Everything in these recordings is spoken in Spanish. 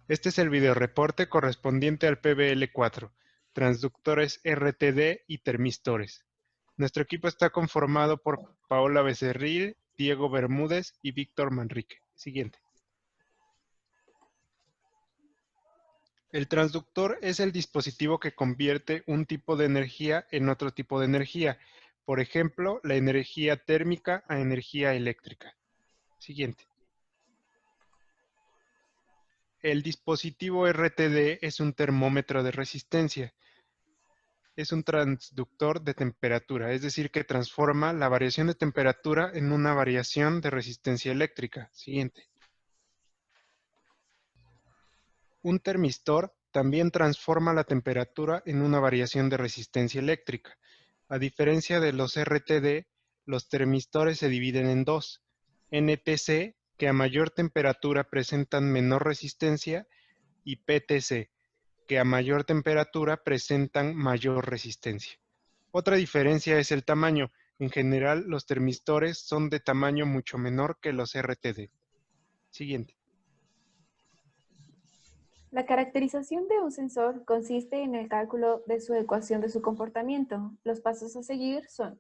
Este es el videoreporte correspondiente al PBL4, transductores RTD y termistores. Nuestro equipo está conformado por Paola Becerril, Diego Bermúdez y Víctor Manrique. Siguiente. El transductor es el dispositivo que convierte un tipo de energía en otro tipo de energía. Por ejemplo, la energía térmica a energía eléctrica. Siguiente. El dispositivo RTD es un termómetro de resistencia. Es un transductor de temperatura, es decir, que transforma la variación de temperatura en una variación de resistencia eléctrica. Siguiente. Un termistor también transforma la temperatura en una variación de resistencia eléctrica. A diferencia de los RTD, los termistores se dividen en dos: NTC, que a mayor temperatura presentan menor resistencia, y PTC, que a mayor temperatura presentan mayor resistencia. Otra diferencia es el tamaño. En general, los termistores son de tamaño mucho menor que los RTD. Siguiente. La caracterización de un sensor consiste en el cálculo de su ecuación de su comportamiento. Los pasos a seguir son: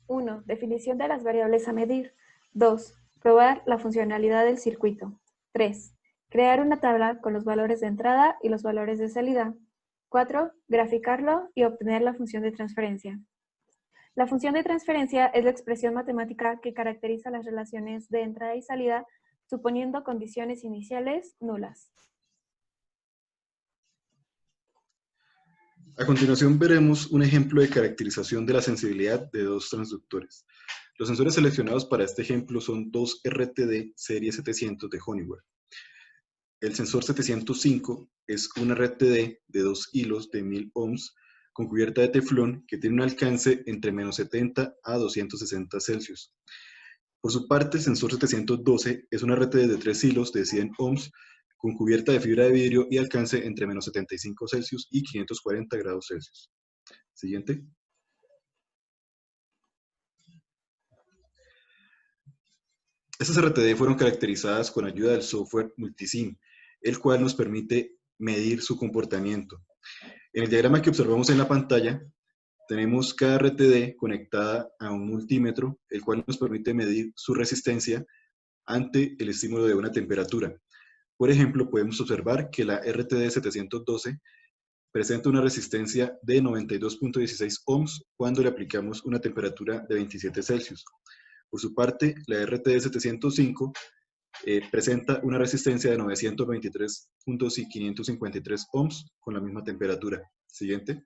1. Definición de las variables a medir. 2. Probar la funcionalidad del circuito. 3. Crear una tabla con los valores de entrada y los valores de salida. 4. Graficarlo y obtener la función de transferencia. La función de transferencia es la expresión matemática que caracteriza las relaciones de entrada y salida, suponiendo condiciones iniciales nulas. A continuación veremos un ejemplo de caracterización de la sensibilidad de dos transductores. Los sensores seleccionados para este ejemplo son dos RTD serie 700 de Honeywell. El sensor 705 es un RTD de 2 hilos de 1000 ohms con cubierta de teflón que tiene un alcance entre menos 70 a 260 Celsius. Por su parte, el sensor 712 es un RTD de 3 hilos de 100 ohms con cubierta de fibra de vidrio y alcance entre menos 75 Celsius y 540 grados Celsius. Siguiente. Estas RTD fueron caracterizadas con ayuda del software Multisim, el cual nos permite medir su comportamiento. En el diagrama que observamos en la pantalla, tenemos cada RTD conectada a un multímetro, el cual nos permite medir su resistencia ante el estímulo de una temperatura. Por ejemplo, podemos observar que la RTD 712 presenta una resistencia de 92.16 ohms cuando le aplicamos una temperatura de 27 Celsius. Por su parte, la RTD 705 presenta una resistencia de 923.553 ohms con la misma temperatura. Siguiente.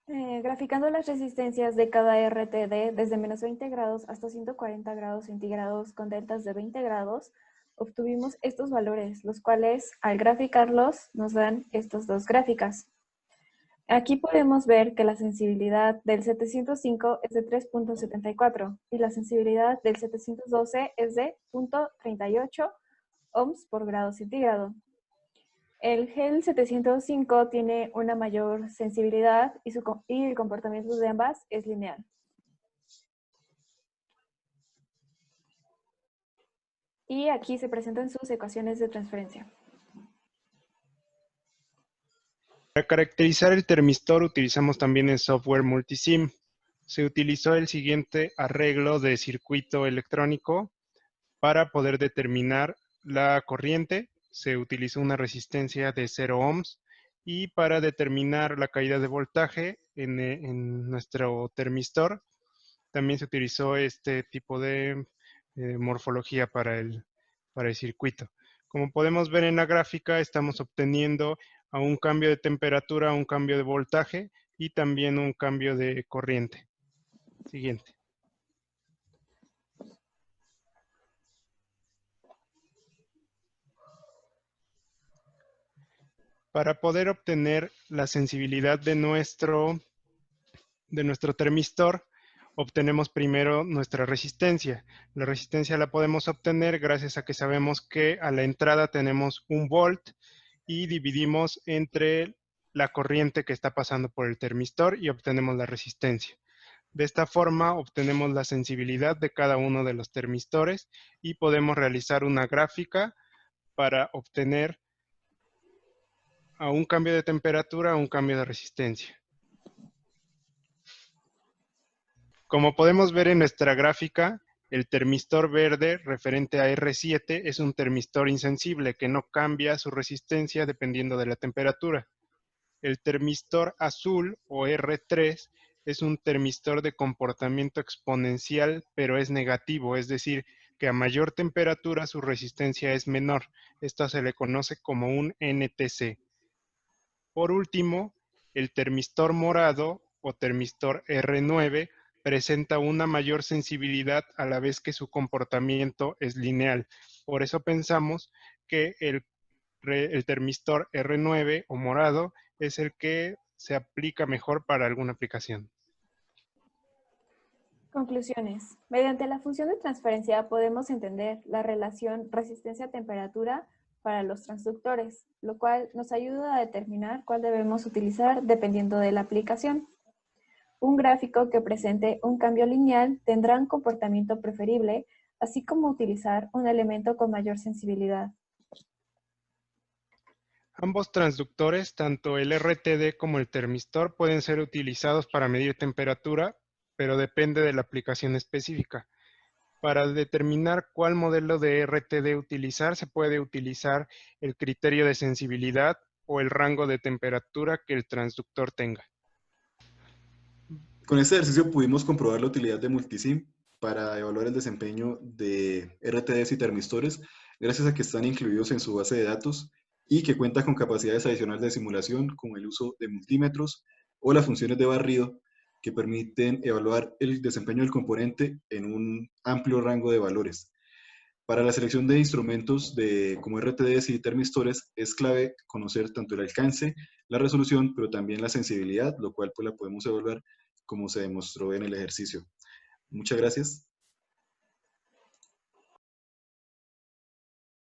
Graficando las resistencias de cada RTD desde menos 20 grados hasta 140 grados centígrados con deltas de 20 grados, obtuvimos estos valores, los cuales al graficarlos nos dan estas dos gráficas. Aquí podemos ver que la sensibilidad del 705 es de 3.74 y la sensibilidad del 712 es de 0.38 ohms por grado centígrado. El GEL 705 tiene una mayor sensibilidad y el comportamiento de ambas es lineal. Y aquí se presentan sus ecuaciones de transferencia. Para caracterizar el termistor utilizamos también el software Multisim. Se utilizó el siguiente arreglo de circuito electrónico para poder determinar la corriente. Se utilizó una resistencia de 0 ohms y para determinar la caída de voltaje en nuestro termistor también se utilizó este tipo de morfología para el circuito. Como podemos ver en la gráfica, estamos obteniendo a un cambio de temperatura, un cambio de voltaje y también un cambio de corriente. Siguiente. Para poder obtener la sensibilidad de nuestro termistor, obtenemos primero nuestra resistencia. La resistencia la podemos obtener gracias a que sabemos que a la entrada tenemos 1 volt y dividimos entre la corriente que está pasando por el termistor y obtenemos la resistencia. De esta forma obtenemos la sensibilidad de cada uno de los termistores y podemos realizar una gráfica para obtener a un cambio de temperatura o un cambio de resistencia. Como podemos ver en nuestra gráfica, el termistor verde referente a R7 es un termistor insensible que no cambia su resistencia dependiendo de la temperatura. El termistor azul o R3 es un termistor de comportamiento exponencial, pero es negativo, es decir, que a mayor temperatura su resistencia es menor. Esto se le conoce como un NTC. Por último, el termistor morado o termistor R9 presenta una mayor sensibilidad a la vez que su comportamiento es lineal. Por eso pensamos que el termistor R9 o morado es el que se aplica mejor para alguna aplicación. Conclusiones. Mediante la función de transferencia podemos entender la relación resistencia-temperatura para los transductores, lo cual nos ayuda a determinar cuál debemos utilizar dependiendo de la aplicación. Un gráfico que presente un cambio lineal tendrá un comportamiento preferible, así como utilizar un elemento con mayor sensibilidad. Ambos transductores, tanto el RTD como el termistor, pueden ser utilizados para medir temperatura, pero depende de la aplicación específica. Para determinar cuál modelo de RTD utilizar, se puede utilizar el criterio de sensibilidad o el rango de temperatura que el transductor tenga. Con este ejercicio pudimos comprobar la utilidad de Multisim para evaluar el desempeño de RTDs y termistores, gracias a que están incluidos en su base de datos y que cuenta con capacidades adicionales de simulación, como el uso de multímetros o las funciones de barrido, que permiten evaluar el desempeño del componente en un amplio rango de valores. Para la selección de instrumentos como RTDs y termistores es clave conocer tanto el alcance, la resolución, pero también la sensibilidad, lo cual pues la podemos evaluar como se demostró en el ejercicio. Muchas gracias.